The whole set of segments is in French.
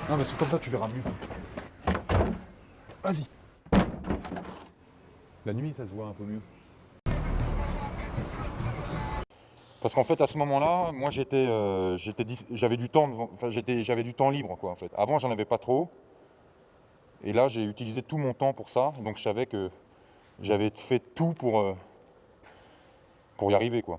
Non, mais c'est comme ça, tu verras mieux. Vas-y. La nuit, ça se voit un peu mieux. Parce qu'en fait, à ce moment-là, moi, j'avais du temps, enfin, j'avais du temps libre, quoi, en fait. Avant, j'en avais pas trop. Et là, j'ai utilisé tout mon temps pour ça. Donc, je savais que j'avais fait tout pour y arriver, quoi.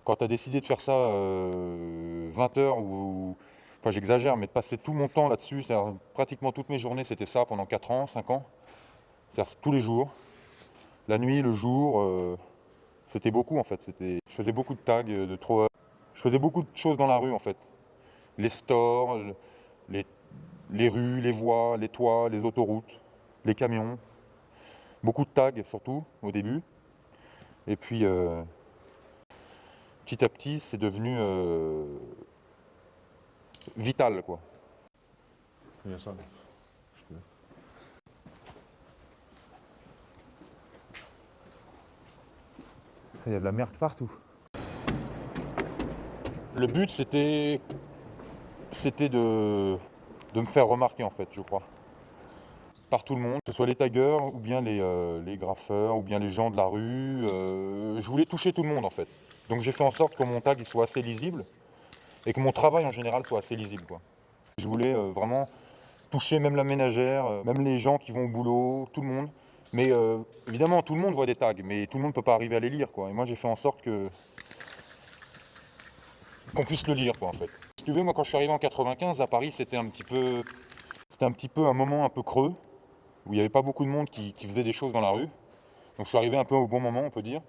Quand tu as décidé de faire ça 20 heures ou... Enfin, j'exagère, mais de passer tout mon temps là-dessus, c'est-à-dire pratiquement toutes mes journées, c'était ça pendant 4 ans, 5 ans. C'est-à-dire tous les jours, la nuit, le jour, c'était beaucoup en fait. Je faisais beaucoup de tags, je faisais beaucoup de choses dans la rue en fait. Les stores, les, les rues, les voies, les toits, les autoroutes, les camions. Beaucoup de tags surtout au début. Et puis petit à petit, c'est devenu vital quoi. Il y a ça. Il y a de la merde partout. Le but c'était de me faire remarquer en fait, je crois. Par tout le monde, que ce soit les taggers ou bien les graffeurs ou bien les gens de la rue. Je voulais toucher tout le monde en fait. Donc j'ai fait en sorte que mon tag il soit assez lisible et que mon travail en général soit assez lisible quoi. Je voulais vraiment toucher même la ménagère, même les gens qui vont au boulot, tout le monde. Mais évidemment tout le monde voit des tags, mais tout le monde ne peut pas arriver à les lire quoi. Et moi j'ai fait en sorte qu'on puisse le lire quoi en fait. Si tu veux, moi quand je suis arrivé en 95 à Paris, c'était un petit peu un moment un peu creux, où il n'y avait pas beaucoup de monde qui faisait des choses dans la rue. Donc je suis arrivé un peu au bon moment, on peut dire.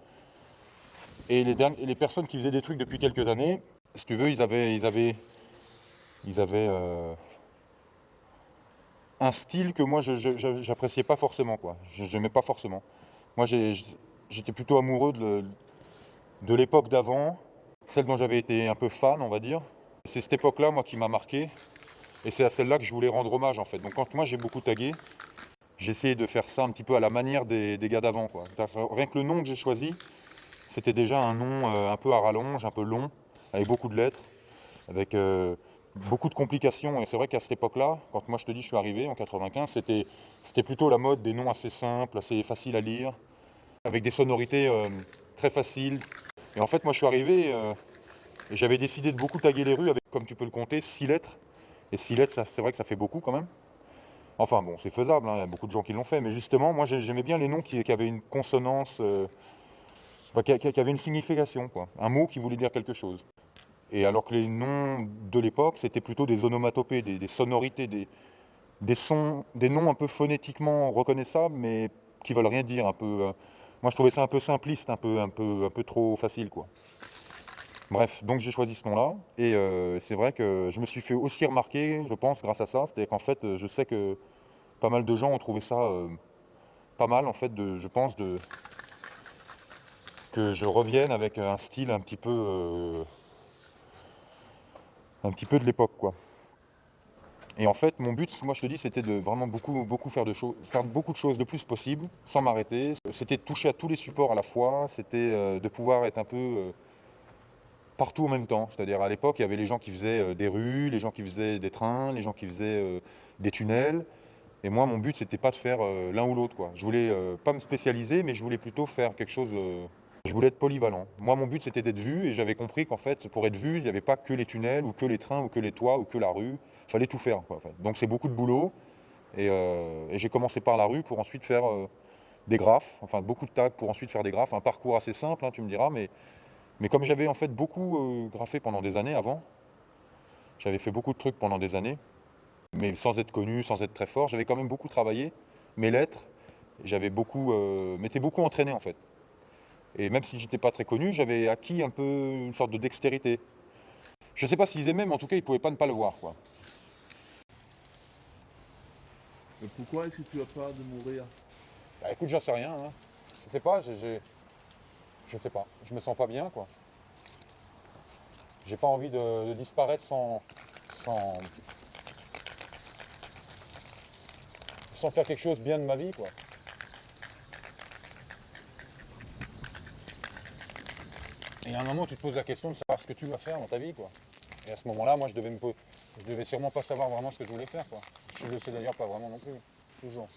Et les personnes qui faisaient des trucs depuis quelques années, si tu veux, ils avaient un style que moi j'appréciais pas forcément quoi. J'aimais pas forcément. Moi j'étais plutôt amoureux de l'époque d'avant, celle dont j'avais été un peu fan, on va dire. C'est cette époque-là moi qui m'a marqué. Et c'est à celle-là que je voulais rendre hommage en fait. Donc quand moi j'ai beaucoup tagué, j'ai essayé de faire ça un petit peu à la manière des gars d'avant quoi. Rien que le nom que j'ai choisi, c'était déjà un nom un peu à rallonge, un peu long, avec beaucoup de lettres, avec beaucoup de complications. Et c'est vrai qu'à cette époque-là, quand moi je te dis je suis arrivé en 95, c'était plutôt la mode des noms assez simples, assez faciles à lire, avec des sonorités très faciles. Et en fait moi je suis arrivé et j'avais décidé de beaucoup taguer les rues avec, comme tu peux le compter, 6 lettres. Et 6 lettres, c'est vrai que ça fait beaucoup quand même. Enfin bon, c'est faisable, hein, il y a beaucoup de gens qui l'ont fait, mais justement, moi j'aimais bien les noms qui avaient une consonance, enfin, qui avaient une signification, quoi. Un mot qui voulait dire quelque chose. Et alors que les noms de l'époque, c'était plutôt des onomatopées, des sonorités, des sons, des noms un peu phonétiquement reconnaissables, mais qui veulent rien dire, un peu. Moi je trouvais ça un peu simpliste, un peu trop facile, quoi. Bref, donc j'ai choisi ce nom-là, et c'est vrai que je me suis fait aussi remarquer, je pense, grâce à ça, c'est-à-dire qu'en fait, je sais que pas mal de gens ont trouvé ça pas mal en fait je pense que je revienne avec un style un petit peu de l'époque quoi. Et en fait mon but, moi je te dis, c'était de vraiment beaucoup faire beaucoup de choses le plus possible sans m'arrêter. C'était de toucher à tous les supports à la fois, c'était de pouvoir être un peu partout en même temps. C'est-à-dire à l'époque il y avait les gens qui faisaient des rues, les gens qui faisaient des trains, les gens qui faisaient des tunnels. Et moi, mon but, c'était pas de faire l'un ou l'autre, quoi. Je voulais pas me spécialiser, mais je voulais plutôt faire quelque chose. Je voulais être polyvalent. Moi, mon but, c'était d'être vu, et j'avais compris qu'en fait, pour être vu, il n'y avait pas que les tunnels, ou que les trains, ou que les toits, ou que la rue. Il fallait tout faire, quoi, en fait. Donc, c'est beaucoup de boulot. Et j'ai commencé par la rue pour ensuite faire des graphes, enfin beaucoup de tags pour ensuite faire des graphes. Un parcours assez simple, hein, tu me diras, mais comme j'avais en fait beaucoup graphé pendant des années avant, j'avais fait beaucoup de trucs pendant des années, mais sans être connu, sans être très fort, j'avais quand même beaucoup travaillé mes lettres. J'avais beaucoup, m'étais beaucoup entraîné en fait. Et même si j'étais pas très connu, j'avais acquis un peu une sorte de dextérité. Je sais pas s'ils aimaient, mais en tout cas, ils pouvaient pas ne pas le voir, quoi. Mais pourquoi est-ce que tu as peur de mourir? Bah écoute, j'en sais rien, hein. Je sais pas, je sais pas. Je me sens pas bien, quoi. J'ai pas envie de disparaître sans, sans faire quelque chose bien de ma vie, quoi. Et à un moment, tu te poses la question de savoir ce que tu vas faire dans ta vie, quoi. Et à ce moment-là, moi, je devais sûrement pas savoir vraiment ce que je voulais faire, quoi. Je le sais d'ailleurs pas vraiment non plus, toujours.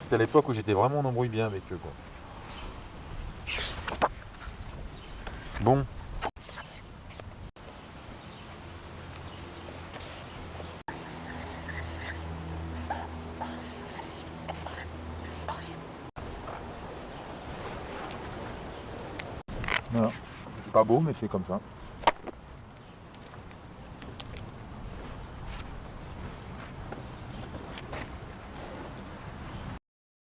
C'était à l'époque où j'étais vraiment en embrouille bien avec eux, quoi. Bon. Voilà. C'est pas beau, mais c'est comme ça.